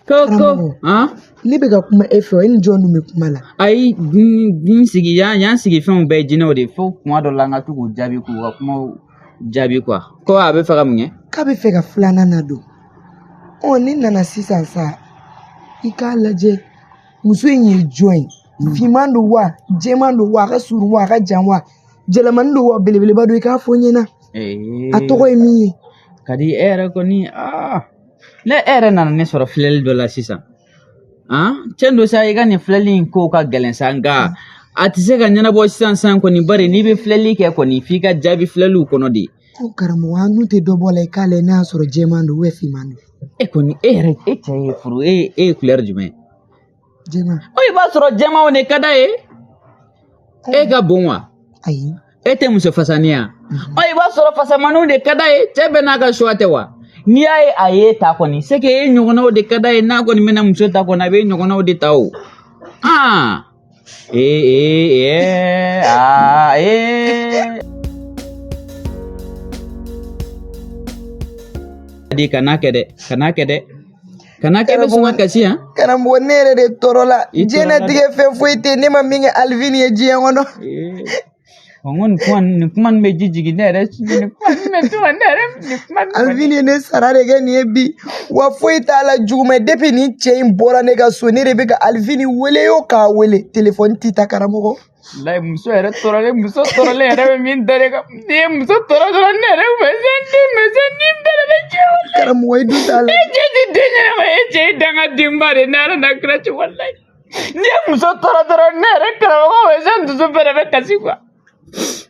Ko ne bɛ ka kuma e fɛ ni jɔn bɛ kuma la ayi bin sigi yan sigi fɛnw bɛɛ jinɛw de fo kuma dɔ la an ka to k'u jaabi k'u ka kuma jaabi quoi ko a bɛ fɛ ka mun kɛ k'a bɛ fɛ ka filanan na don ni nana sisan sa i k'a lajɛ muso in ye jɔn ye finman don wa jɛman don wa a ka surun wa a ka jan wa jɛlɛmanin don wa belebeleba don i k'a fɔ ɲɛna a tɔgɔ ye min ye ka di e yɛrɛ kɔni ne e yɛrɛ nana ne sɔrɔ filɛli dɔ la sisan cɛn don sa i ka nin filɛli in ko ka gɛlɛn sa nka a tɛ se ka ɲɛnabɔ sisan kɔni bari n'i bɛ filɛli kɛ kɔni f'i ka jaabi filɛliw kɔnɔ de ko karamɔgɔ an dun tɛ dɔ bɔ la i k'a lajɛ n'a y'a sɔrɔ jɛman don finman don e kɔni e yɛrɛ e cɛ ye furu e ye couleur jumɛn jɛman i b'a sɔrɔ jɛmanw de ka d'a ye e ka bon wa ayi e tɛ muso fasaniya i b'a sɔrɔ fasamaniw de ka d'a ye cɛ bɛɛ n'a ka choix tɛ wa n'i y'a ye a ye ta kɔni c'est que e ɲɔgɔnnaw de ka d'a ye n'a kɔni bɛna muso ta kɔni a bɛ ɲɔgɔnnaw de ta o kana kɛ bɛ sɔn ka kasi yan karamɔgɔ ne yɛrɛ de tɔɔrɔ la diɲɛlatigɛ fɛn foyi tɛ ne ma min kɛ Alvin ye diɲɛ kɔnɔ nin kuma nin bɛ jijigi ne yɛrɛ Alvin ye ne sara de kɛ nin ye bi wa foyi t'a la juguman depuis nin cɛ in bɔra ne ka so ne de bɛ ka Alvin wele o k'a wele téléphone tɛ ta karamɔgɔ layi muso yɛrɛ tɔɔrɔlen yɛrɛ bɛ min da ne kan n'i ye muso tɔɔrɔ dɔrɔn ne yɛrɛ bɛ ni bɛrɛ bɛ cɛ karamɔgɔ i dun t'a la e cɛ ti den ɲɛnama e cɛ ye dangadenba de ne yɛrɛ na kira ci walayi n'i ye muso tɔɔrɔ dɔrɔn ne yɛrɛ karamɔgɔ bɛ se dusu bɛrɛ bɛ kasi quoi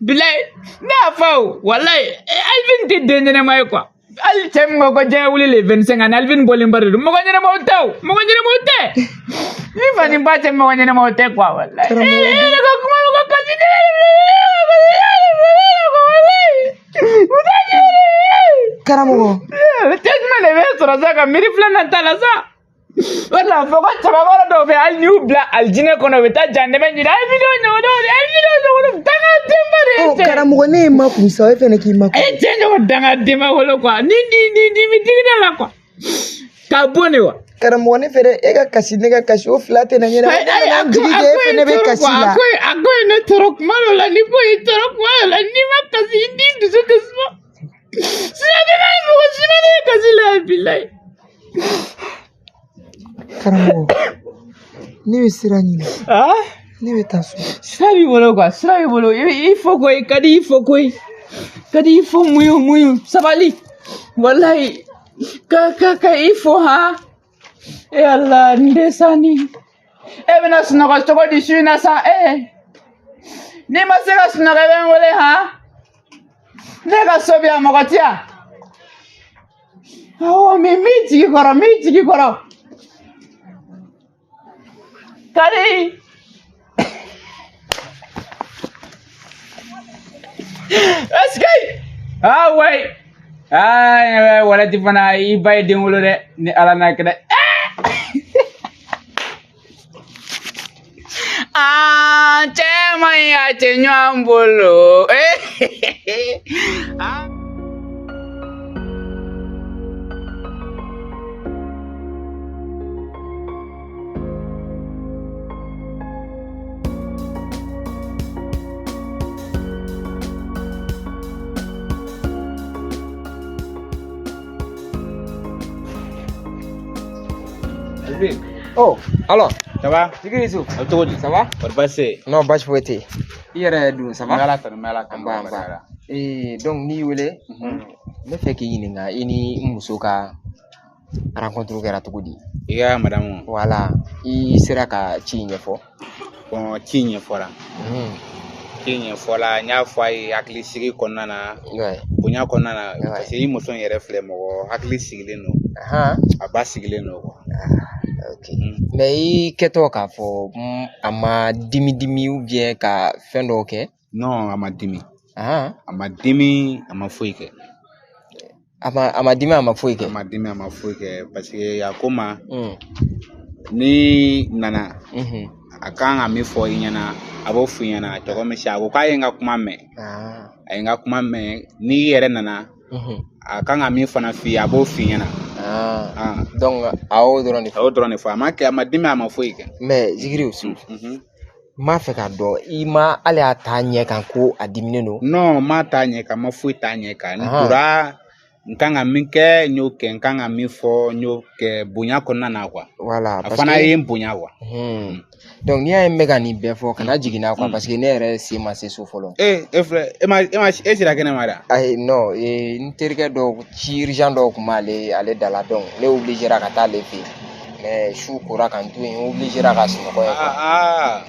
bilayi ne y'a fɔ o walayi Alvin tɛ den ɲɛnama ye quoi hali cɛ min ko diɲɛ wuli le 25 ans Alvin bɔlen ba de don mɔgɔ ɲɛnamaw tɛ o mɔgɔ ɲɛnamaw tɛ ni fa ni ba cɛ mɔgɔ ɲɛnamaw tɛ quoi walayi ne ka kuma bɛ ka kasi karamɔgɔ cɛ jumɛn de bɛ sɔrɔ sa ka miiri filanan ta la sa o de la fɔ ko cɛbakɔrɔ dɔw bɛ hali n'i y'u bila alijinɛ kɔnɔ u bɛ taa janɛmɛ ɲini Alvin dangadenba de ye cɛ karamɔgɔ ne ye ma kun sa e fɛnɛ k'i ma kun e cɛ ɲɔgɔn dangadenba wolo quoi ni bɛ digi ne la quoi k'a bɔ ne wa karamɔgɔ ne fɛ dɛ e ka kasi ne ka kasi o fila tɛ na ɲɛna jigi kɛ e fɛnɛ bɛ kasi la a ko ye ne tɔɔrɔ kuma dɔ la ni ko ye tɔɔrɔ kuma dɔ la n'i ma kasi i ni dusu tɛ suma sisan ne ye mɔgɔ si ma ne ye kasi la bilayi karamɔgɔ ne bɛ sira ɲini ne bɛ taa so sira b'i bolo quoi sira b'i bolo i fɔ koyi ka di i fɔ koyi ka di i fɔ muɲu sabali walayi ka i fɔ Allah ni de sani bɛna sunɔgɔ cogo di su in na sa n'i ma se ka sunɔgɔ i bɛ n wele ne ka so bɛ yan mɔgɔ tɛ yan awɔ n b'i jigi kɔrɔ Kari Eski wai wala ti fana i ba ye den wolo dɛ ni Ala n'a kɛ dɛ cɛ man ɲi a tɛ ɲɔgɔn bolo Oh, alors, ça va? Ça va? Non, bâche fouettée. Hier, ça va? Donc, ni wele, ne fais que yinga, ini musoka rencontre kɛra cogo di? Iya, madame. Voilà, i sera ka ci ɲɛfɔ. Bon, ci ɲɛfɔla. Ci ɲɛfɔla, n y'a fɔ a ye hakili sigi kɔnɔna na. Bonya kɔnɔna na, parce que i muso in yɛrɛ filɛ mɔgɔ hakili sigilen don. A ba sigilen don quoi. Ok. Mais i kɛtɔ k'a fɔ a ma dimi ou bien ka fɛn dɔw kɛ? Non, a ma dimi. A ma dimi, a ma foyi kɛ. A ma dimi, a ma foyi kɛ. A ma dimi, a ma foyi kɛ parce que a ko ma ni nana a kan ka min fɔ i ɲɛna a b'o f'i ɲɛna cogo min a ko k'a ye n ka kuma mɛn. A ye n ka kuma mɛn n'i yɛrɛ nana a kan ka min fana f'i ye a b'o f'i ɲɛna Donc a o dɔrɔn de fɔ a ma kɛ a ma dimi a ma foyi kɛ mais Zikiri Yusu m'a fɛ k'a dɔn i ma hali a t'a ɲɛ kan ko a diminen don non m'a t'a ɲɛ kan ma foyi t'a ɲɛ kan n dora n kan ka min kɛ n y'o kɛ n kan ka min fɔ n y'o kɛ bonya kɔnɔna na quoi voilà a fana ye n bonya quoi donc n'i y'a ye n bɛ ka nin bɛɛ fɔ kana jigin n'a quoi parce que ne yɛrɛ sen ma se so fɔlɔ e filɛ e sira kɛnɛ ma da ayi non n terikɛ dɔw ci urgent dɔw kun b'ale da la donc ne obligera ka taa ale fɛ yen mais su kora ka n to yen n obligera ka sunɔgɔ yen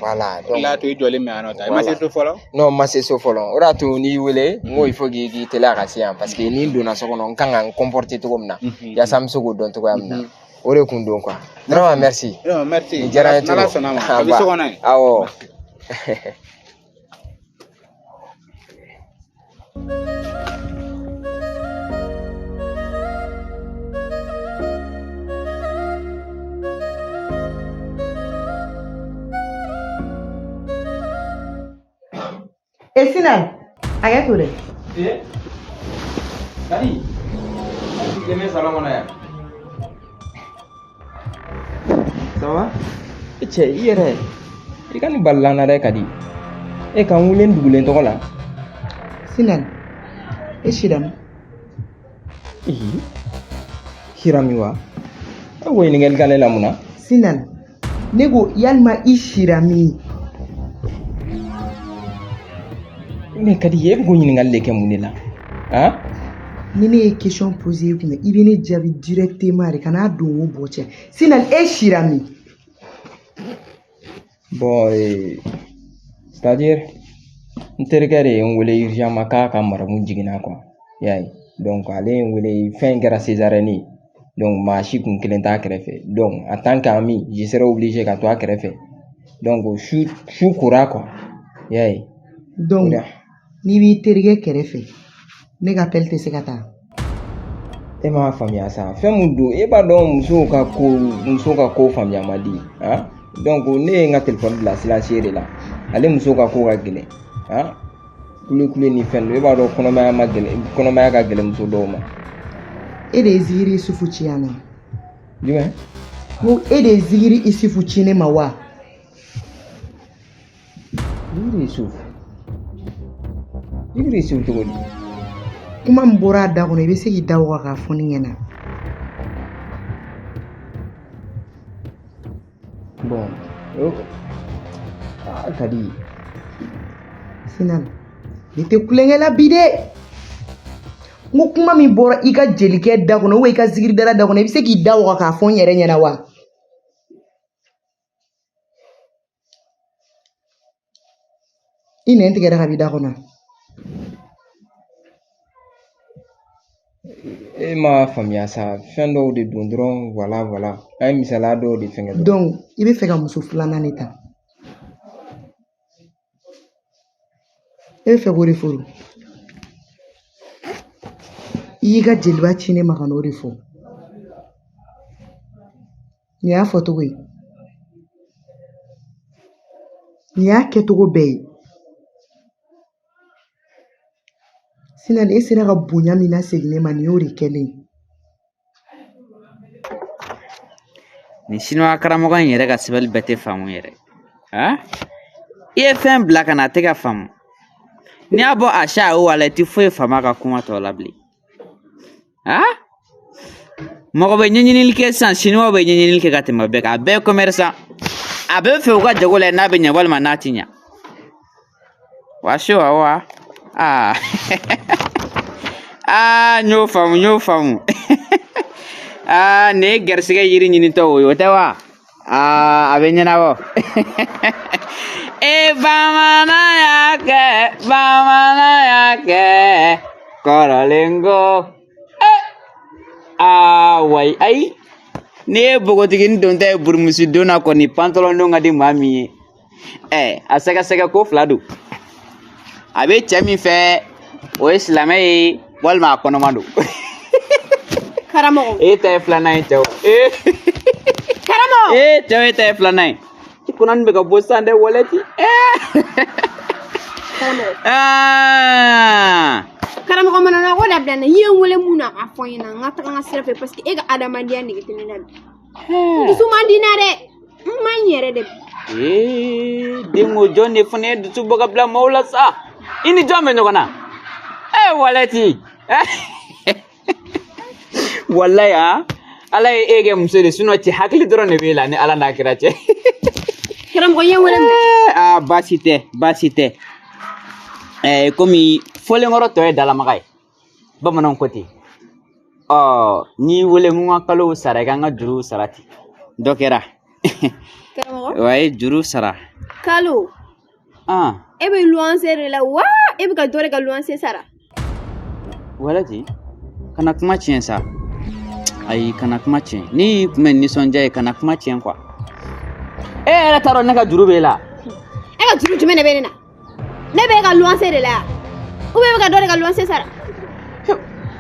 voilà donc la to i jɔlen bɛ yan nɔ ta i ma se so fɔlɔ non ma se so fɔlɔ o de y'a to n'i wele n ko il faut k'i teliya ka se yan parce que ni n donna so kɔnɔ n kan ka n comporter cogo min na yaasa n bɛ se k'o dɔn cogoya min na o de kun don quoi vraiment merci merci nin diyara n ye n'ala sɔnna ma a bɛ so kɔnɔ yen awɔ Sinan, agak tu deh. Tadi, kami salam mana ya? Sama? Cɛ i yɛrɛ i ka nin balila na dɛ ka di e kan wulen dugulen tɔgɔ la Sinan, Shiram. Shirami wa a ko ɲininkali kan ne la mun na Sinan, ne ko yalima i Shirami. mais ka di e bɛ k'o ɲininkali de kɛ mun de la han ni ne ye question poser kunna i bɛ ne jaabi directement de kana don o bɔ cɛ Sinan Shirami. bon c'est-à-dire n terikɛ de ye n wele urgent ma k'a ka maramu jiginna quoi y'a ye donc ale ye n wele fɛn kɛra césarienne ye donc maa si kun kelen t'a kɛrɛfɛ donc en tant qu'ami je serai obligé ka to a kɛrɛfɛ donc su kora quoi y'a ye donc n'i b'i terikɛ kɛrɛfɛ ne ka appel tɛ se ka taa e m'a faamuya sa fɛn mun don e b'a dɔn musow ka ko faamuya man di han donc ne ye n ka téléphone bila silencieux de la ale muso ka ko ka gɛlɛn han kule ni fɛn dɔ e b'a dɔn kɔnɔmaya ka gɛlɛn muso dɔw ma e de ye Zikiri Isufu ci yan nɔ jumɛn ko e de ye Zikiri Isufu ci ne ma wa Zikiri Isufu cogo di kuma min bɔra a da kɔnɔ i bɛ se k'i da waga k'a fɔ ne ɲɛna bon ka di Sinan ne tɛ kulonkɛ la bi dɛ n ko kuma min bɔra i ka jelikɛ da kɔnɔ i ka Zikiri dara da kɔnɔ i bɛ se k'i da waga k'a fɔ n yɛrɛ ɲɛna wa i nɛn tigɛra ka b'i da kɔnɔ e m'a faamuya sa fɛn dɔw de don dɔrɔn voilà an ye misaliya dɔw de fɛngɛ dɔrɔn donc i bɛ fɛ ka muso filanan de ta e bɛ fɛ k'o de furu i y'i ka jeliba ci ne ma ka n'o de fɔ nin y'a fɔcogo ye nin y'a kɛcogo bɛɛ ye Sinan e sera ka bonya min na segin ne ma nin y'o de kɛlen nin siniwa karamɔgɔ in yɛrɛ ka sɛbɛnni bɛɛ tɛ faamu yɛrɛ i ye fɛn bila ka na a tɛ ka faamu n'i y'a bɔ a sa o wala i tɛ foyi faamu a ka kuma tɔ la bilen mɔgɔ bɛ ɲɛɲinili kɛ sisan siniwa bɛ ɲɛɲinili kɛ ka tɛmɛ bɛɛ kan a bɛɛ ye commerçant a bɛ fɛ u ka jago la n'a bɛ ɲɛ walima n'a tɛ ɲɛ wa so wa n y'o faamu nin ye garisɛgɛ yiri ɲinitɔ o tɛ wa a bɛ ɲɛnabɔ bamananya kɛ kɔrɔlen ko wayi ayi ne ye bogotigini don ta ye burumusi donna kɔni pantalon don ka di maa min ye a sɛgɛsɛgɛ ko fila don a bɛ cɛ min fɛ o ye silamɛ ye walima a kɔnɔma don karamɔgɔ e ta ye filanan ye cɛw karamɔgɔ cɛw e ta ye filanan ye i kɔnɔni bɛ ka bɔ sisan dɛ walɛti karamɔgɔ mana na ko dabila na ye wele mun na a fɔ ɲɛna n ka taga n ka sira fɛ parce que e ka adamadenya nege tɛ ne la bi dusu man di na dɛ n ma ɲi yɛrɛ de bi den o jɔn de fana ye dusu bɔ ka bila maaw la sa I ni jɔn bɛ ɲɔgɔn na walɛti wallahi ala ye e kɛ muso de sinon cɛ hakili dɔrɔn de b'e la ni ala n'a kira cɛ karamɔgɔ ye wele minɛ baasi tɛ komi fɔlenkɔrɔ tɔ ye dalamaga ye bamananw ko ten n'i wele n ka kalo sara I ka n ka juru sara ten dɔ kɛra karamɔgɔ wa ye juru sara kalo e bɛ luwanse de la wa e bɛ ka dɔ de ka luwanse sara walɛti kana kuma tiɲɛ sa ayi kana kuma tiɲɛ ni tun bɛ nisɔndiya ye kana kuma tiɲɛ quoi e yɛrɛ t'a dɔn ne ka juru b'e la e ka juru jumɛn de bɛ ne na ne bɛ ka luwanse de la ou bien e bɛ ka dɔ de ka luwanse sara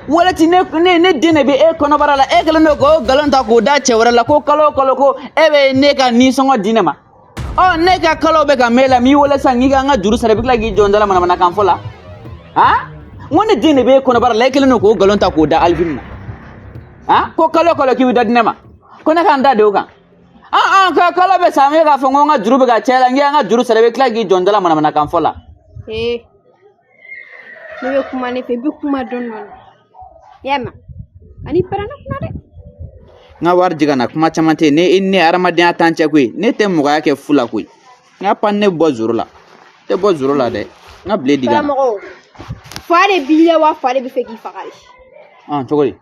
walɛti ne den de bɛ e kɔnɔbara la e kɛlen don k'o nkalon ta k'o da cɛ wɛrɛ la ko kalo o kalo ko e bɛ ne ka nisɔngɔ di ne ma ne ka kalo bɛ ka mɛn e la m'i wele sisan k'i ka n ka juru sara I bɛ tila k'i jɔ n dala manamanakan fɔ la n ko ne den de bɛ e kɔnɔbara la e kɛlen don k'o nkalon ta k'o da Alvin na ko kalo o kalo k'i bɛ da di ne ma ko ne ka n da de o kan ka kalo bɛ sa me k'a fɔ ko n ka juru bɛ ka caya la n k'i ka n ka juru sara I bɛ tila k'i jɔ n dala manamanakan fɔ la ne bɛ kuma ne fɛ I bɛ kuma dɔɔni ya ma ani parana kuma dɛ n ka wari jigana kuma caman tɛ ne hadamadenya t'an cɛ koyi ne tɛ mɔgɔya kɛ fu la koyi n ka pan ne bɔ zoro la tɛ bɔ zoro la dɛ n ka bile digana karamɔgɔ fa de b'i la wa fa de bɛ fɛ k'i faga de cogo di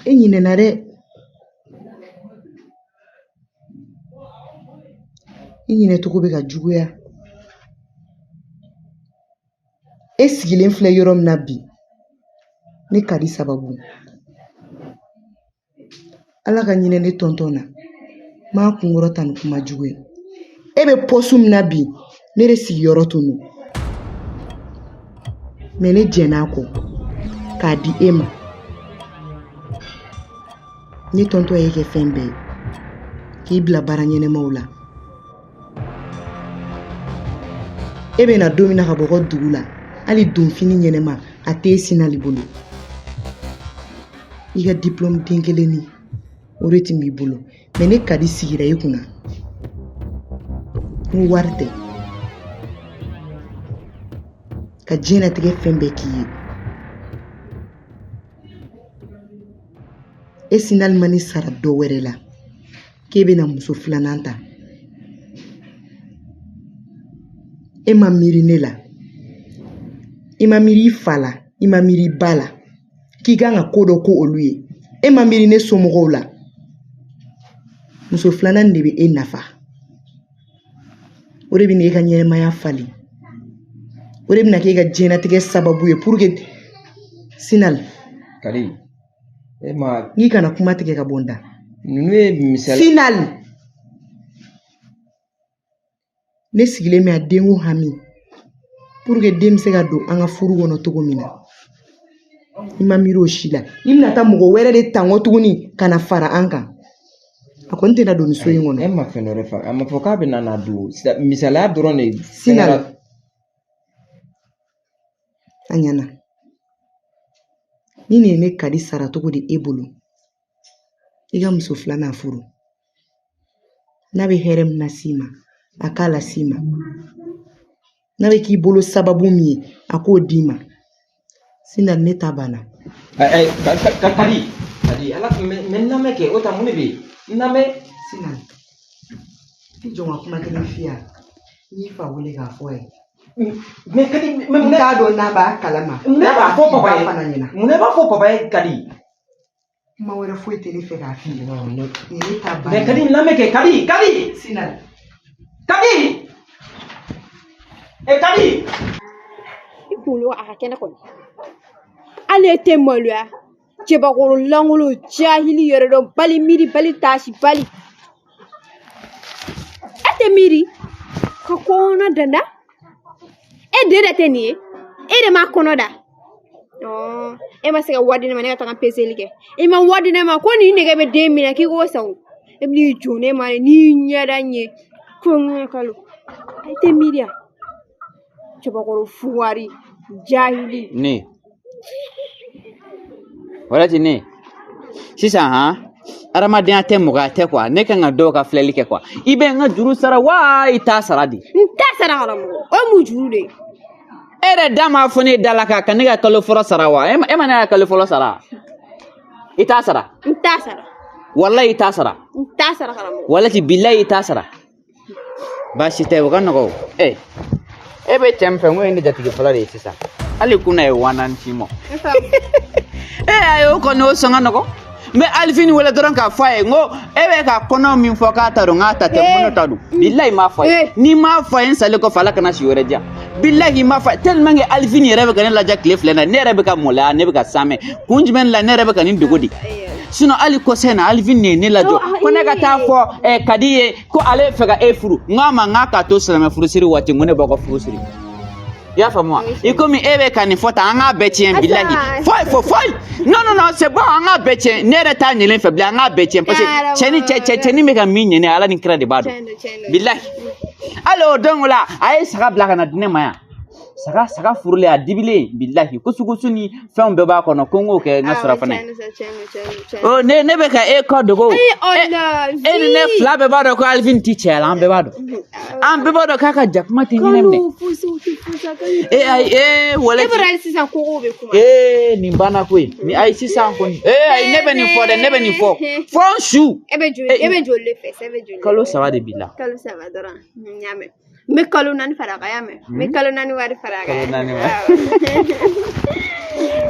e ɲinɛna dɛ I ɲinɛcogo bɛ ka juguya e sigilen filɛ yɔrɔ min na bi ne ka di sababu ala ka ɲinɛ ne tɔntɔn na m'a kunkɔrɔ ta ni kuma jugu ye e bɛ pɔsu min na bi ne de sigiyɔrɔ to n'o mais ne jɛn'a kɔ k'a di e ma ne tɔntɔn ye kɛ fɛn bɛɛ k'i bila baara ɲɛnɛmaw la e bɛ na don min na ka bɔ dugu la hali donfini ɲɛnɛma a tɛ Sinali bolo I ka diplôme den kelen ni o de tun b'i bolo mais ne ka di sigira I kunna n wari tɛ ka diɲɛlatigɛ fɛn bɛɛ k'i ye e Sinali ma ne sara dɔ wɛrɛ la k'e bɛna muso filanan ta e ma miiri ne la I ma miiri I fa la I ma miiri I ba la k'i kan ka ko dɔ ko olu ye e ma miiri ne somɔgɔw la muso filanan de bɛ e nafa o de bɛ e ka ɲɛnɛmaya falen o de bɛna k'e ka diɲɛlatigɛ sababu ye pour que Sinali Kali e ma n'i kana kuma tigɛ ka bɔ n da ninnu ye misali Sinali ne sigilen bɛ a denko hami pour que den bɛ se ka don an ka furu kɔnɔ cogo min na I ma miiri o si la I bɛna taa mɔgɔ wɛrɛ de tango tuguni ka na fara an kan a kɔni tɛna don ni so in kɔnɔ e ma fɛn dɔ de fɔ a ma fɔ k'a bɛ na don misaliya dɔrɔn de Sinali a ɲɛna ni nin ye ne ka di sara cogo di e bolo I ka muso filanan furu n'a bɛ hɛrɛ min las'i ma a k'a las'i ma n'a bɛ k'i bolo sababu min ye a k'o d'i ma Sinali ne ta banna Kadi ala mɛ n lamɛn kɛ o ta mun de bɛ yen n lamɛn Sinali I jɔn ka kuma kelen f'i ye n y'i fa wele k'a fɔ a ye mais Kadi n t'a dɔn n'a b'a kalama mun de b'a fɔ papa ye fana ɲɛna mun de b'a fɔ papa ye Kadi kuma wɛrɛ foyi tɛ ne fɛ k'a f'i ye ne ta banna mais Kadi n lamɛn kɛ Kadi Sinali Kadi Kadi I kunkolo a ka kɛnɛ kɔni ale tɛ maloya cɛbakɔrɔ langolo jahili yɛrɛ dɔn bali miiri bali taasi bali e tɛ miiri ka kɔnɔ danda e den de tɛ nin ye e de ma kɔnɔ da e ma se ka wadi ne ma ne ka taga peseli ke e ma wadi ne ma ko ni ne ke be de mina ki ko sa e ni jone ma ni nyada nye ko ngakalo ai te media choba ko fuwari jahili ne wala ti ne sisan ha aramadenya tɛ mɔgɔya tɛ quoi ne kan ka dɔw ka filɛli kɛ quoi i bɛ n ka juru sara wa i t'a sara di n t'a sara karamɔgɔ o mu juru de e yɛrɛ da m'a fɔ ne da la ka ne ka kalo fɔlɔ sara wa e ma ne ka kalo fɔlɔ sara i t'a sara n t'a sara wallahi i t'a sara n t'a sara karamɔgɔ wallahi billahi i t'a sara baasi tɛ o ka nɔgɔ o e bɛ cɛ min fɛ n ko ye ne jatigi fɔlɔ de ye sisan hali kunna ye 190 mɔ ayi o kɔni o sɔn ka nɔgɔ mɛ alifini wele dɔrɔn k'a fɔ a ye n ko e bɛ ka kɔnɔ min fɔ k'a ta dɔn k'a ta tɛ kɔnɔ ta don bilahi m'a fɔ a ye n'i m'a fɔ a ye n salen kɔfɛ ala kana si wɛrɛ diya bilahi m'a fɔ a ye tellement que alifini yɛrɛ bɛ ka ne lajɛ tile filɛ na ne yɛrɛ bɛ ka mɔlɔya ne bɛ ka samɛ kun jumɛn la ne yɛrɛ bɛ ka nin dogo di sinon hali kɔsɛbɛ na alifini de ye ne lajɔ ko ne ka taa fɔ kadi ye ko ale fɛ ka e furu n k'a ma n k'a ka to silamɛ furusiri waati n ko ne b'aw ka furusiri i y'a faamu wa i komi e bɛ ka nin fɔ tan an k'a bɛɛ tiɲɛ bilahi foyi non c'est bon an k'a bɛɛ tiɲɛ ne yɛrɛ t'a ɲɛlen fɛ bilen an k'a bɛɛ tiɲɛ parce que cɛnin bɛ ka min ɲɛni ala ni kira de b'a dɔn bilahi hali o don o la a ye saga bila ka na di ne ma yan saga furulen a dibilen bilahi kusukusu ni fɛnw bɛɛ b'a kɔnɔ ko n k'o kɛ n ka surafana ye ne bɛ ka e kɔ dogo e ni ne fila bɛɛ b'a dɔn ko alifini tɛ cɛya la an bɛɛ b'a dɔn an bɛɛ b'a dɔn k'a ka jakuma tɛ ɲinɛ minɛ wala nin banna koyi ni ayi sisan kɔni ayi ne bɛ nin fɔ dɛ ne bɛ nin fɔ fɔ n su e bɛ joli de fɛ sɛbɛ joli kalo 3 de b'i la kalo 3 dɔrɔn n y'a mɛn n bɛ kalo 4 fara a kan y'a mɛn n bɛ kalo 4 wari fara a kan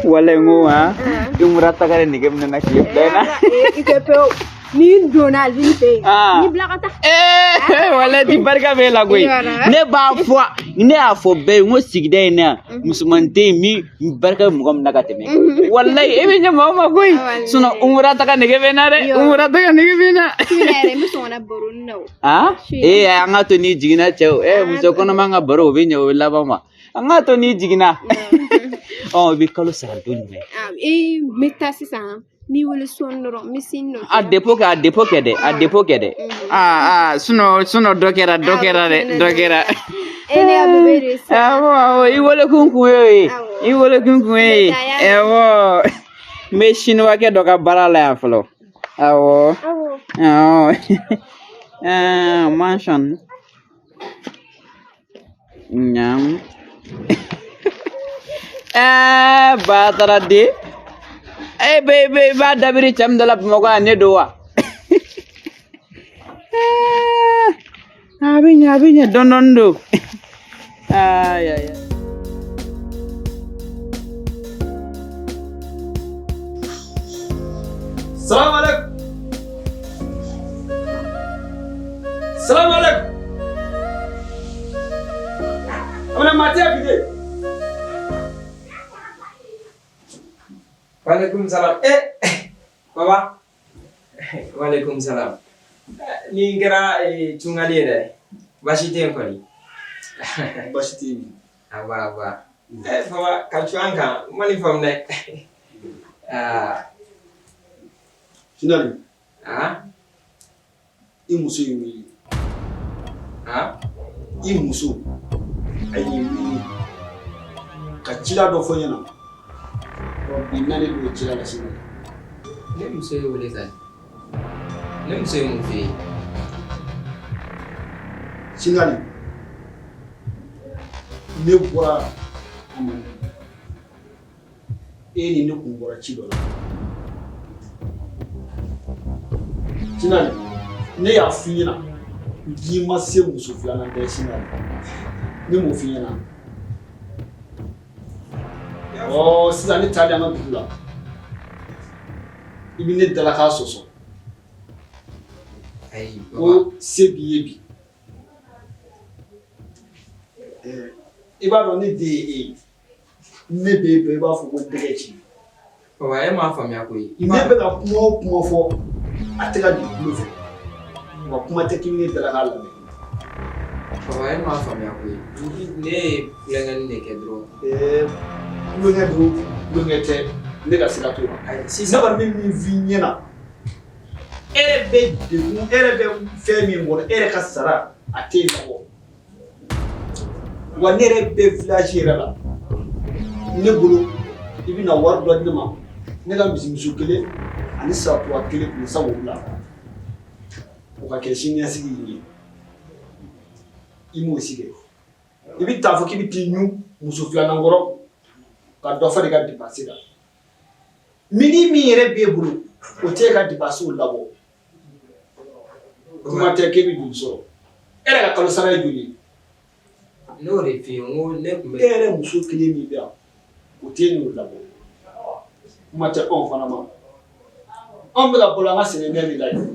wala n ko ha i mura tagare nege minɛ na tile fila in na i tɛ pewu ni donna alvin fɛ yen ni bila ka taa wala ti barika b'e la koyi ne b'a fɔ ne y'a fɔ bɛɛ ye n ko sigida in na yan musoman tɛ yen min barika bɛ mɔgɔ min na ka tɛmɛ walayi e bɛ ɲɛ mɔgɔ ma koyi sinon umura taga nege bɛ n na dɛ umura taga nege bɛ n na n bɛ sɔn ka na baro ni na o an ka to n'i jiginna cɛ o muso kɔnɔma ka baro o bɛ ɲɛ o bɛ laban ma an ka to n'i jiginna i bɛ kalo sara don jumɛn n bɛ taa sisan ni wele sɔn dɔrɔn misi nɔ a dépôt kɛ dɛ sinon dɔ kɛra dɛ dɔ kɛra e ne ka bébé de sa awɔ i wele kun ye i wele kun ye awɔ n bɛ siniwakɛ dɔ ka baara la yan fɔlɔ awɔ mansion nyam ba taara de b'a dabiri cɛ min da la Bamakɔ yan ne don wa a bɛ ɲɛ dɔɔnin don Salam alaikum. Abana matiya bide. Waalaikum salam. Baba. Waalaikum salam. Ni kɛra tungali ye dɛ. Baasi tɛ yen kɔni. Baasi tɛ yen. Aba. Baba ka cu an kan. Ma ni faamu dɛ. Finali. I muso ye wili. I muso a ye wili ka cila dɔ fɔ ɲɛna. Bi naani de cila la sini. Ne muso ye wele ka. Ne muso ye mun fɛ yen? Finali. Ne bɔra a ma. E ni ne kun bɔra ci dɔ la. Finali. Ne y'a f'i ɲɛna k'i ma se muso filanan tɛ Finali. Ne m'o f'i ɲɛna. Sisan ne taalen an ka dugu la. I bɛ ne dala k'a sɔsɔ. Ayi. Ko se b'i ye bi. I b'a dɔn ne den ye e ye. Ne bɛ e dɔn i b'a fɔ ko tɛgɛ ci. Baba e m'a faamuya koyi. Ne bɛ ka kuma o kuma fɔ a tɛ ka di tulo fɛ. Wa kuma tɛ k'i ne dala k'a lamɛn. Baba e m'a faamuya koyi. Ne ye kulonkɛni de kɛ dɔrɔn. Kulonkɛ don. Lungete ne ka sira to la sisan ne ba min fi ɲɛna ere bɛ degun ere bɛ fɛn min kɔnɔ ere ka sara a tɛ labɔ wa ne yɛrɛ bɛ village yɛrɛ la ne bolo i bɛna wari dɔ di ne ma ne ka misimuso kelen ani satuwa kelen kun sa wula o ka kɛ siniɲɛsigi ye i m'o sigi i bɛ taa fɔ k'i bɛ t'i ɲu muso filanan kɔrɔ ka dɔ fara i ka dépense la mini min yɛrɛ b'e bolo o tɛ ka dépense labɔ kuma tɛ k'e bɛ joli sɔrɔ e yɛrɛ ka kalo sara ye joli ye n'o de f'i ye n ko ne tun bɛ e yɛrɛ muso kelen min bɛ yan o tɛ n'o labɔ kuma tɛ anw fana ma anw bɛ ka bolo an ka sɛnɛnɛ de la yen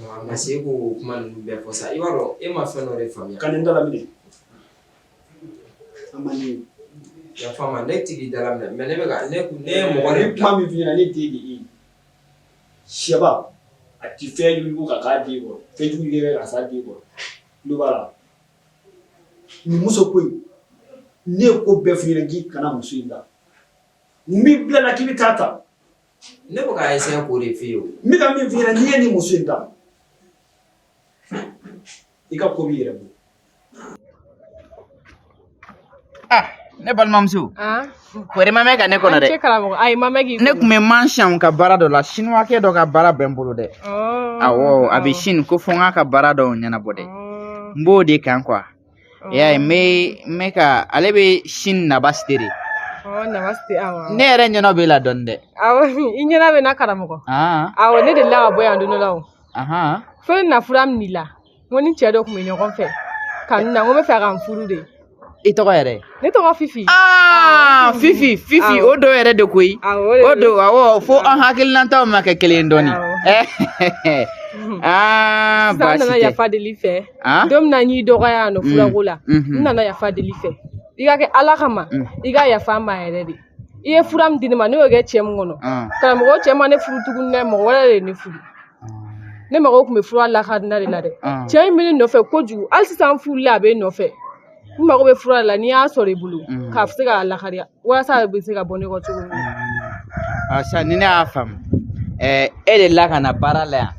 a ma se k'o kuma ninnu bɛɛ fɔ sa i b'a dɔn e ma fɛn dɔ de faamuya ka nin dalaminɛ a ma nin yafa n ma ne tigi dalaminɛ mais ne bɛ ka ne ye mɔgɔ ni de kuma min f'i ɲɛna ne tɛ de ye sɛba a tɛ fɛn jugu ka k'a den kɔrɔ fɛn jugu yɛrɛ ka s'a den kɔrɔ tulo b'a la nin muso ko in ne ye ko bɛɛ f'i ɲɛna k'i kana muso in da n b'i bila la k'i bɛ taa ta ne bɛ ka essayer k'o de f'i ye o n bɛ ka min f'i ɲɛna n'i ye nin muso in ta i ka ko b'i yɛrɛ bolo ne balimamuso Ah. kori ma mɛ ka ne kɔnɔ dɛ Cɛ karamɔgɔ ayi ma mɛ k'i ne tun bɛ mansiyanw ka baara dɔ la sinuwakɛ dɔ ka baara bɛ n bolo dɛ awɔ a bɛ sini ko fɔ n k'a ka baara dɔw ɲɛnabɔ dɛ n b'o de kan quoi y'a ye n bɛ ka ale bɛ sini nabasite de namaste awɔ ne yɛrɛ ɲɛna b'e la dɔɔni dɛ awɔ i ɲɛna bɛ na karamɔgɔ awɔ ne delila ka bɔ yan don dɔ la o fɛn na fura min la n ko ni cɛ dɔ tun bɛ ɲɔgɔn fɛ ka n na n ko n bɛ fɛ ka n furu de i tɔgɔ yɛrɛ ne tɔgɔ Fifi Fifi o dɔ yɛrɛ de koyi o do awɔ fo an hakilinataw ma kɛ kelen dɔɔni sisan n nana yafa deli fɛ don min na n y'i dɔgɔya yan nɔ furako la n nana yafa deli fɛ i ka kɛ Ala kama i ka yafa n ma yɛrɛ de i ye fura min di ne ma ne y'o kɛ cɛ min kɔnɔ karamɔgɔ cɛ ma ne furu tuguni dɛ mɔgɔ wɛrɛ de ye ne furu ne mago tun bɛ fura lakarina de la dɛ cɛ in bɛ ne nɔfɛ kojugu hali sisan n furula a bɛ n nɔfɛ n mago bɛ fura la n'i y'a sɔrɔ i bolo k'a se k'a lakariya walasa a bɛ se ka bɔ ne kɔ cogo min na. Sisan ni ne y'a faamu e de la ka na baara la yan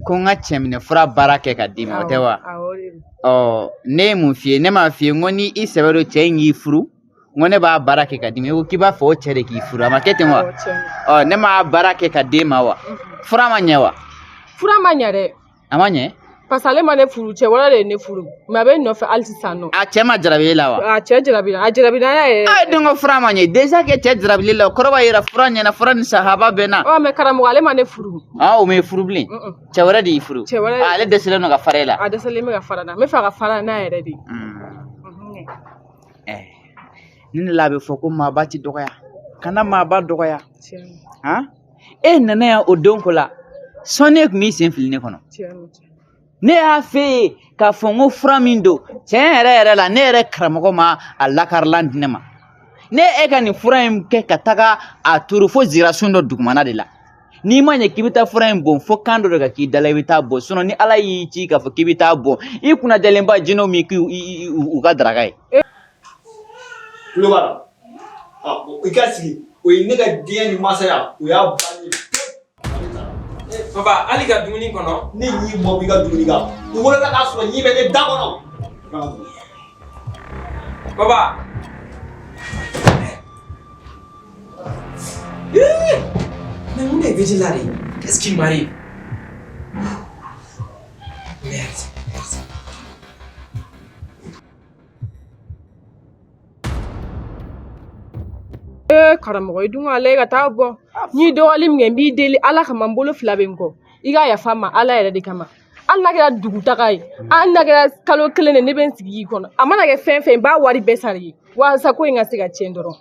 ko n ka cɛminɛ fura baara kɛ ka d'i ma o tɛ wa ne ye mun f'i ye ne m'a f'i ye n ko ni i sɛbɛ don cɛ in y'i furu n ko ne b'a baara kɛ ka d'i ma i ko k'i b'a fɔ o cɛ de k'i furu a ma kɛ ten wa ne m'a baara kɛ ka d'e ma wa fura ma ɲɛ wa fura ma ɲɛ dɛ a ma ɲɛ parce que ale ma ne furu cɛ wɛrɛ de ye ne furu mais a bɛ n nɔfɛ hali sisan nɔ a cɛ ma jarabi e la wa a cɛ jarabira a jarabira yɛrɛ a dun ko fura ma ɲɛ déjà que cɛ jarabili la o kɔrɔ b'a yira fura ɲɛna fura ni sahaba bɛɛ na mais karamɔgɔ ale ma ne furu o ma furu bilen cɛ wɛrɛ de y'i furu cɛ wɛrɛ ale dɛsɛlen don ka fara e la a dɛsɛlen bɛ ka fara na n bɛ fɛ ka fara n'a yɛrɛ de ni ne la a bɛ fɔ ko maaba ti dɔgɔya kana maaba dɔgɔya e nana yan o don ko la sɔnni e tun b'i sen fili ne kɔnɔ ne y'a f'e ye k'a fɔ n ko fura min don tiɲɛ yɛrɛ yɛrɛ la ne yɛrɛ karamɔgɔ ma a lakarilan di ne ma ne e ka nin fura in kɛ ka taga a turu fo zirasun dɔ dugumana de la n'i ma ɲɛ k'i bɛ taa fura in bɔn fo kan dɔ de ka k'i dala i bɛ taa bɔn sinon ni ala y'i ci k'a fɔ k'i bɛ taa bɔn i kunna dalenba jinɛw min k'u ka daraka ye tulo b'a la i ka sigi o ye ne ka diɲɛ ni masaya o y'a bannen papa hali ka dumuni kɔnɔ ne y'i mɔ i ka dumuni kan i wolola k'a sɔrɔ ɲi bɛ ne da kɔnɔ papa mais mun de ye vigile là de qu'est-ce qui m'arrive merde karamɔgɔ i dun ka lajɛ ka taa bɔ n'i dɔgɔli min kɛ n b'i deli Ala kama n bolo fila bɛ n kɔ i ka yafa n ma Ala yɛrɛ de kama hali n'a kɛra dugutaga ye hali n'a kɛra kalo kelen de ne bɛ n sigi i kɔnɔ a mana kɛ fɛn fɛn n b'a wari bɛɛ sara i ye walasa ko in ka se ka tiɲɛ dɔrɔn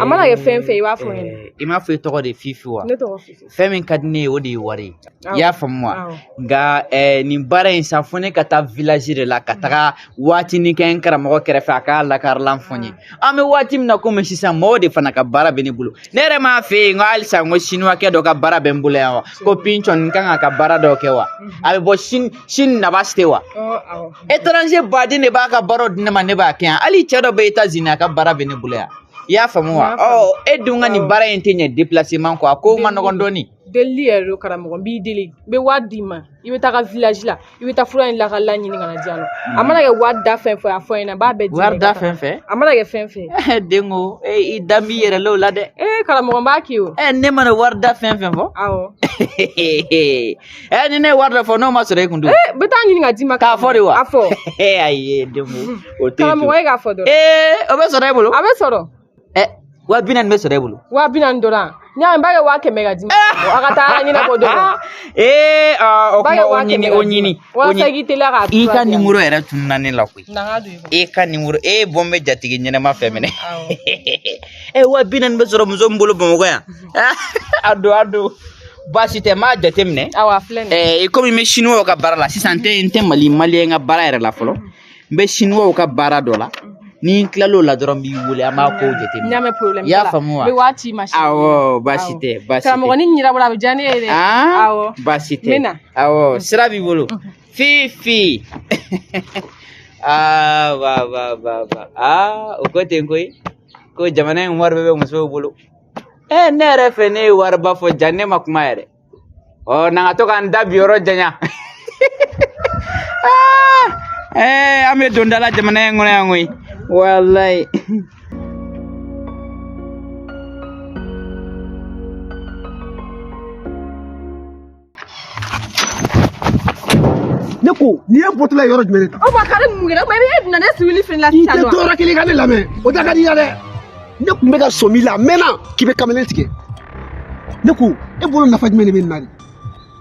A mana kɛ fɛn fɛn i b'a fɔ n ɲɛna. I m'a fɔ i tɔgɔ de Fifi wa? Ne tɔgɔ Fifi. Fɛn min ka di ne ye o de ye wari ye. I y'a faamu wa? Awɔ. Nka nin baara in sa fo ne ka taa village de la ka taga waatinin kɛ n karamɔgɔ kɛrɛfɛ a k'a lakarilan fɔ n ye. An bɛ waati min na komi sisan mɔgɔw de fana ka baara bɛ ne bolo. Ne yɛrɛ m'a fɛ yen n ko halisa n ko sinuwakɛ dɔ ka baara bɛ n bolo yan wa? Ko Pinchon n kan ka baara dɔ kɛ wa? A bɛ bɔ Chine Nabasite wa? Étranger baden de b'a ka baaraw di ne ma ne b'a kɛ yan. Hali cɛ dɔ bɛ États-Unis a ka baara bɛ ne bolo yan. I y'a faamu wa? E dun ka nin baara in tɛ ɲɛ déplacement kɔ a ko ma nɔgɔn dɔɔni. Deli yɛrɛ don karamɔgɔ n b'i deli n bɛ wari d'i ma i bɛ taga village la i bɛ taa fura in lakala ɲini ka na di yan nɔ a mana kɛ wari da fɛn fɛn a fɔ n ɲɛna n b'a bɛɛ di. Wari da fɛn fɛn? A mana kɛ fɛn fɛn. Denko i da b'i yɛrɛ la o la dɛ. Karamɔgɔ n b'a kɛ o. Ne mana wari da fɛn fɛn fɔ? Awɔ. Ni ne ye wari dɔ fɔ n'o ma sɔrɔ e kun don. N bɛ taa ɲini ka d'i ma. K'a fɔ de wa? A fɔ. Ayi Denko o tɛ yen. Karamɔgɔ e k'a fɔ dɔrɔn. O bɛ sɔrɔ e bolo? A bɛ sɔrɔ. 40,000 bɛ sɔrɔ e bolo? 40,000 dɔrɔn. N y'a ye n b'a kɛ 100 ka d'i ma. A ka taa ɲɛnabɔ dɔrɔn. O kuma o ɲini. Walasa i k'i teliya k'a tura. I ka numéro yɛrɛ tununa ne la koyi. Na n ka don i kɔ. E ka numéro bɔ n bɛ jatigi ɲɛnama fɛ minɛ. 40,000 bɛ sɔrɔ muso min bolo Bamakɔ yan. A don. Baasi tɛ n b'a jate minɛ. Awɔ a filɛ nin ye. Komi n bɛ chinois ka baara la sisan n tɛ maliyɛn ka baara yɛrɛ la fɔlɔ. N bɛ chinois ka baara dɔ la. Ni n tilal'o la dɔrɔn n b'i wele an b'a kow jateminɛ. N y'a mɛn problème t'a la. I y'a faamu wa? N bɛ waati ma. Awɔ baasi tɛ. Karamɔgɔ ni ɲira bɔra a bɛ diya ne ye dɛ. Awɔ. Baasi tɛ. N bɛ na. Awɔ sira b'i bolo. Fifi. O ko ten koyi ko jamana in wari bɛɛ bɛ musow bolo. Ne yɛrɛ fɛ ne ye wariba fɔ ja ne ma kuma yɛrɛ. N'an ka to k'an da bi yɔrɔ janya. An bɛ don dala jamana in kɔnɔ yan koyi. Wallahi. Ne ko n'i ye bɔtɔla yɔrɔ jumɛn de ta? O ba kari mun kɛra mais e bɛna ne civil fini la sisan I tɛ tɔɔrɔ kelen ka ne lamɛn o da ka di i la dɛ. Ne kun bɛ ka sɔmi la a mɛnna k'i bɛ kamalen tigɛ. Ne ko e bolo nafa jumɛn de bɛ nin na de?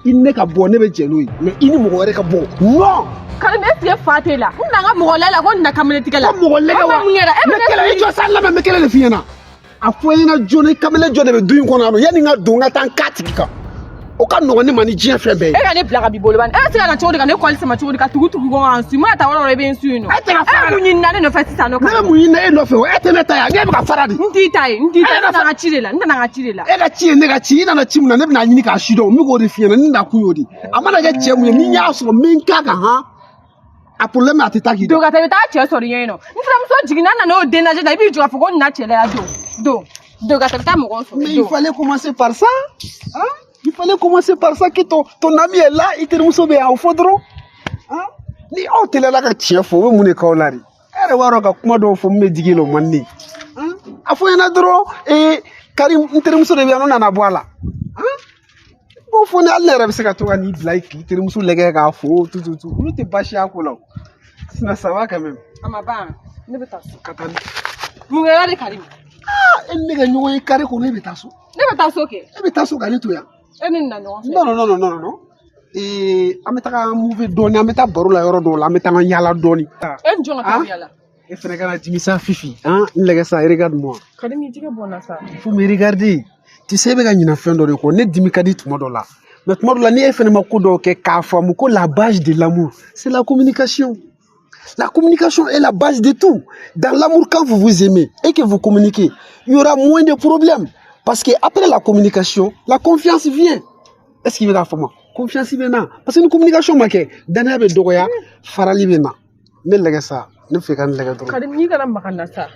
I ne ka bɔ ne bɛ jɛ n'o ye mais i ni mɔgɔ wɛrɛ ka bɔ. Non. Karim e tigɛ fa t'e la. N nana n ka mɔgɔ lajɛ la ko nin na kamalen tigɛ la. Ko mɔgɔ lajɛ wa? Ne kɛlɛ i jɔ sa lamɛn n bɛ kɛlɛ de f'i ɲɛna. A fɔ i ɲɛna joona i kamalen jɔ de bɛ du in kɔnɔ yan nɔ yanni n ka don n ka taa n k'a tigi kan. O ka nɔgɔn ne ma ni diɲɛ fɛn bɛɛ ye. E ka ne bila ka b'i bolo bani. E se ka na cogo di ka ne kɔli sama cogo di ka tugu ɲɔgɔn kan su mana ta yɔrɔ i bɛ n su yen nɔ. E tɛ ka fara. E mun ɲinina ne nɔfɛ sisan nɔ. Ne bɛ mun ɲinina e nɔfɛ o e tɛ ne ta yan ne bɛ ka fara de. N t'i ta ye n nana n ka ci de la E ka ci ye ne ka ci i nana ci min na ne bɛna ɲini k'a si dɔn n bɛ k'o de f'i ɲɛna ne nakun y'o de. A mana kɛ cɛ mun ye ni n y'a sɔrɔ min k'a kan han a problème a tɛ taa k'i da. Don ka taa i bɛ taa cɛ sɔrɔ yen nɔ. N furumuso jiginna n nana o den lajɛ i b'i jɔ k'a fɔ ko nin na cɛ la yan don ka taa i bɛ taa mɔgɔw sɔrɔ. Mais il fallait commencer par ça. Il fallait commencer par ça que ton ami est là, il te remonte bien au fondron. Ni aw tele la ka tiɲɛ fɔ o bɛ mun de k'aw la de. E yɛrɛ b'a dɔn ka kuma dɔw fɔ min bɛ digi la o man di. A fɔ ɲɛna dɔrɔn Karim n terimuso de bɛ yan n'o nana bɔ a la. B'o fɔ ne hali ne yɛrɛ bɛ se ka to ka n'i bila k'i terimuso lajɛ k'a fo tu olu tɛ baasi y'a ko la o. Sinon ça va quand même. A ma ban ne bɛ taa so. Ka taa mun kɛra de Karim? E ni ne ka ɲɔgɔn ye kare kɔnɔ e bɛ taa so. Ne bɛ taa so kɛ. E bɛ taa so ka ne to yan. E ni nin na ɲɔgɔn fɛ. Non. An bɛ taga move dɔɔni an bɛ taa baro la yɔrɔ dɔw la an bɛ taa an yaala dɔɔni. E ni jɔn ka taa yaala. E fɛnɛ kana dimi sa Fifi n lajɛ sa regarde-moi. Karim i tigɛ bɔnna sa. Il faut me regarder. Tu sais e bɛ ka ɲinɛ fɛn dɔ de kɔ ne dimi ka di tuma dɔ la mais tuma dɔ la ni e fɛnɛ ma ko dɔw kɛ k'a faamu ko la base de l'amour c'est la communication. La communication est la base de tout. Dans l'amour, quand vous vous aimez et que vous communiquez, il y aura moins de problèmes. Parce qu'après la communication, la confiance vient. Est-ce qu'il y a une forme? Confiance vient. Parce que une communication, Dana be dogoya, farali bena. Ne lega ça, ne fait qu'un lega droit. Kadim ni kana magana sa.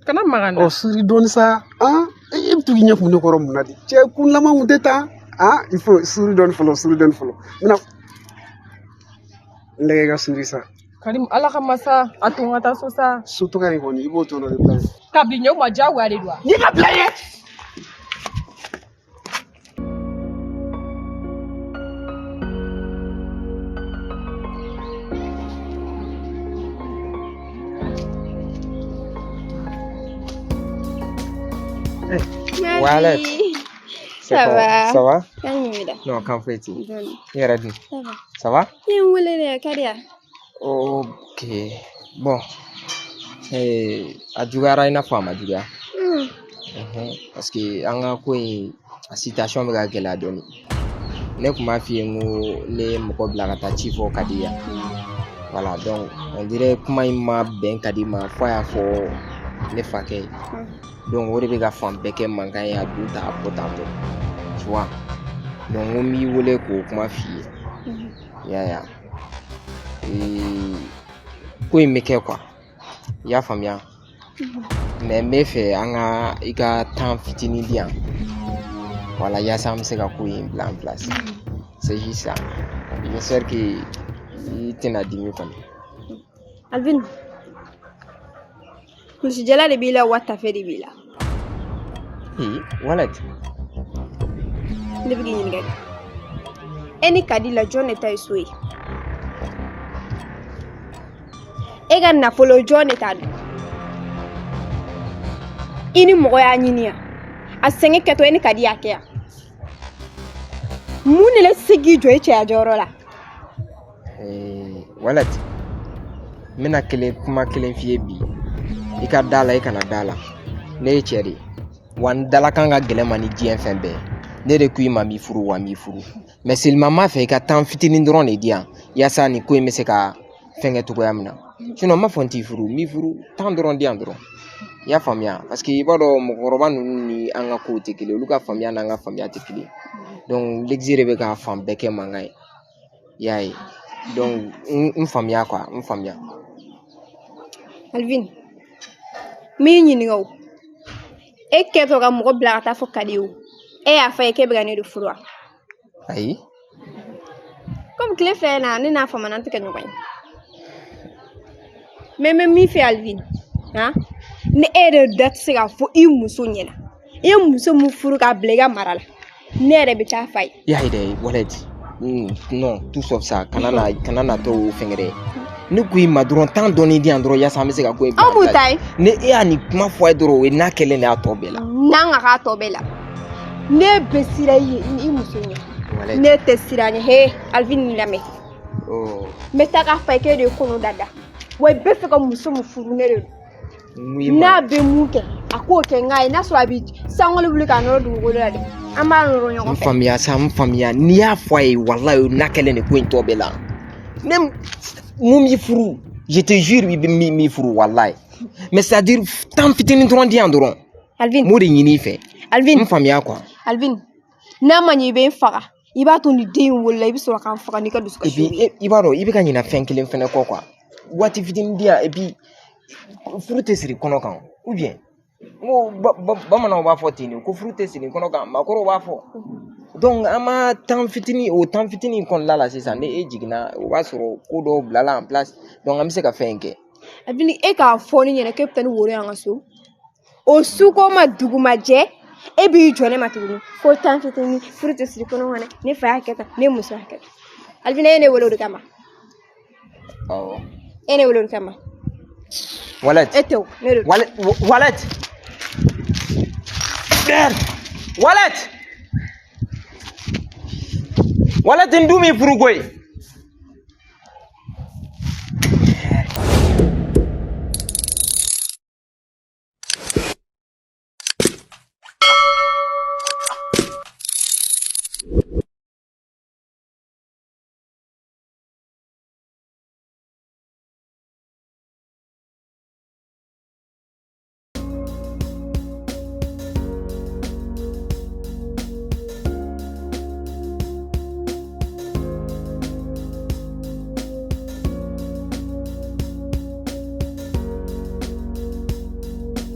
Kana magana. Oh, suri donne ça. Hein? Et tu viens pour nous korom nadi. Tiens, kun lama muteta. Hein? Il faut suri donne follow. Maintenant, lega suri ça. Karim ala ka masa atunga ta so sa. Surtout quand il ibo to no reply. Kabli nyau ma jawa de do. Ni ka playe. Wallet. Ça va? Ça va? Calme-toi. Non, qu'en fais-tu? Bonne. Yaradi. Ça va. Ça va? Bien, où est le Kadia? Ok. Bon. A jugara ina fama juga. parce que an ka ko in a situation bɛ ka gɛlɛya dɔɔni ne kun b'a f'i ye n ko ne ye mɔgɔ bila ka taa ci fɔ ka di yan voilà donc on dirait kuma in ma bɛn ka di ma fo a y'a fɔ ne fakɛ ye donc o de bɛ ka fan bɛɛ kɛ mankan ye a dun ta a bɔ tan tɔ tu vois donc n ko n b'i wele k'o kuma f'i ye ya ya ko in bɛ kɛ quoi i y'a faamuya mais n bɛ fɛ an ka i ka temps fitinin di yan voilà yaasa an bɛ se ka ko in bila en place c'est juste ça j'espère que i tɛna dimi kɔni. Alvin, kulisi jala de b'i la wa tafe de b'i la. Walad. Ne bɛ k'i ɲininka de. E ni Kadi la jɔn de ta ye so ye? E ka nafolo jɔn de ta don? I ni mɔgɔ y'a ɲini yan. A sɛgɛn kɛtɔ e ni Kadi y'a kɛ yan. Mun de la se k'i jɔ i cɛya jɔyɔrɔ la? Walad. N bɛna kuma kelen f'i ye bi. I ka da la i kana da la. Ne ye cɛ de ye. Wa n dalakan ka gɛlɛn ma ni diɲɛ fɛn bɛɛ. Ne de ko i ma n b'i furu wa n b'i furu. Mais seulement m'a fɛ i ka temps fitinin dɔrɔn de di yan. Yaasa nin ko in bɛ se ka fɛnkɛ cogoya min na. Sinon n m'a fɔ n t'i furu, n b'i furu temps dɔrɔn di yan dɔrɔn. I y'a faamuya parce que i b'a dɔn mɔgɔkɔrɔba ninnu ni an ka kow tɛ kelen, olu ka faamuya n'an ka faamuya tɛ kelen. Donc l'exil de bɛ ka fan bɛɛ kɛ mankan ye. I y'a ye. Donc n faamuya quoi, n faamuya. Alvin, min ɲininka o. E kɛtɔ ka mɔgɔ bila ka taa fɔ Kadi o. E y'a fɔ ye k'e bɛ ka ne de furu wa? Ayi. Comme tile filɛ na ne n'a fama n'an tɛ kɛ ɲɔgɔn ye. Mais n bɛ min fɛ Alvin, ni e yɛrɛ da tɛ se k'a fɔ i muso ɲɛna. I ye muso min furu k'a bila i ka mara la. Ne yɛrɛ bɛ taa f'a ye. I y'a ye dɛ, Walad. Non, tout sauf ça. Kana na to fɛngɛ dɛ. Ne ko i ma dɔrɔn temps dɔɔni di yan dɔrɔn yaasa an bɛ se ka ko in bila. Aw b'u ta ye. Ne e y'a nin kuma fɔ a ye dɔrɔn o ye n'a kɛlen de y'a tɔ bɛɛ la. N'an ka k'a tɔ bɛɛ la. Ne bɛ siran i ye i muso ɲɛ. Ne tɛ siran ɲɛ. He, Alvin ni lamɛn. N bɛ taa k'a fɔ i k'e de ye kɔnɔ dada. Wa i bɛ fɛ ka muso min furu ne de don. N'a bɛ mun kɛ a k'o kɛ n k'a ye n'a sɔrɔ a bɛ sangolo wuli k'a nɔrɔ dugukolo la dɛ. An b'a nɔrɔ ɲɔgɔn fɛ. N faamuya n'i y'a fɔ a ye walayi n'a kɛlen de ko in tɔ bɛɛ la. Même mun b'i furu je te jure i bɛ min furu walayi. Mais c'est à dire temps fitinin dɔrɔn di yan dɔrɔn. Alvin. M'o de ɲini i fɛ. Alvin. N faamuya quoi. Alvin, n'a ma ɲɛ i bɛ n faga i b'a to ni den in wolola i bɛ sɔrɔ k'an faga n'i ka dusukasi ye. I b'a dɔn i bɛ ka ɲinɛ fɛn kelen fɛnɛ kɔ quoi. Waati fitinin di yan et puis furu tɛ siri kɔnɔ kan ou bien n ko bamananw b'a fɔ ten de ko furu tɛ siri kɔnɔ kan maakɔrɔw b'a fɔ. Donc an ma temps fitinin o temps fitinin kɔnɔna la sisan ni e jiginna o b'a sɔrɔ ko dɔw bilala en place donc an bɛ se ka fɛn in kɛ. Alvin, e k'a fɔ ne ɲɛna k'e bɛ taa ni woro ye an ka so o suko ma dugu ma jɛ e b'i jɔ ne ma tuguni ko temps fitinin furu tɛ siri kɔnɔ kɔnɔ ne fa y'a kɛ tan ne muso y'a kɛ tan. Alvin, e ye ne wele o de kama. Awɔ. E ne wele o de kama. Walad. E tɛ o ne de don. Walad. Walad n dun b'i furu koyi.